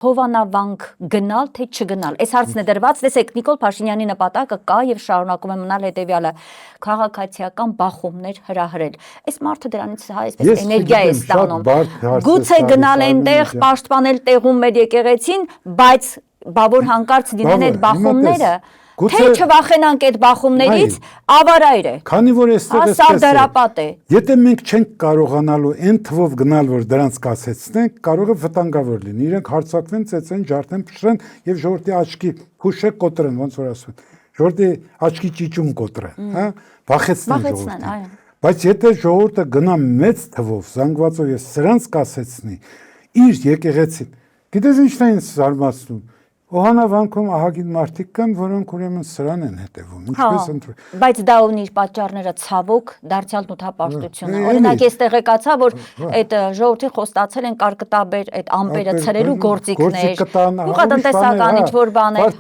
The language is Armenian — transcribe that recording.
հովանավանք գնալ, թե չգնալ։ Այս հարցն է դրված, տեսեք, Նիկոլ Փաշինյանի նպատակը կա եւ շարունակում է մնալ հետեւյալը՝ քաղաքացիական բախումներ հրահրել։ Այս մարդը դրանից այսպես էներգիա է ստանում։ Գուցե գնալ այնտեղ, պաշտպանել տեղում մեր եկեղեցին, բայց բավոր հանկարծ լինեն այդ բախումները։ Թե չվախենանք այդ բախումներից, ավարայր է։ Քանի որ այստեղ սարդարապատ է։ Եթե մենք չենք կարողանալու այն թվով գնալ, որ դրանց կասեցնենք, կարող է վտանգավոր լինի։ Իրենք հարցակվեն, ծեծեն, ջարդեն, փշրեն եւ ժողովրդի աչքի հուշը կոտրեն, ոնց որ ասում են։ Ժողովրդի աչքի ճիճում կոտրեն, հա, վախեցնեն ժողովրդին։ Բայց եթե ժողովուրդը գնա մեծ թվով զանգվածով եւ սրանց կասեցնի իր եկեղեցին, գիտես ինչն է ինձ զարմացնում։ Օհանավանքում ահագին մարդիկ կան, որոնք ուրեմն սրան են հետևում, ինչպես ընտրում։ Բայց դա ունի իր պատճառները ցավոք, դարձյալ նոթապաշտությունը։ Օրինակ ես տեղեկացա, որ այդ ժողովրդի խոստացել են կարկտաբեր այդ ամպերը ցրելու գործիքներ, գյուղատնտեսական ինչ-որ բաներ։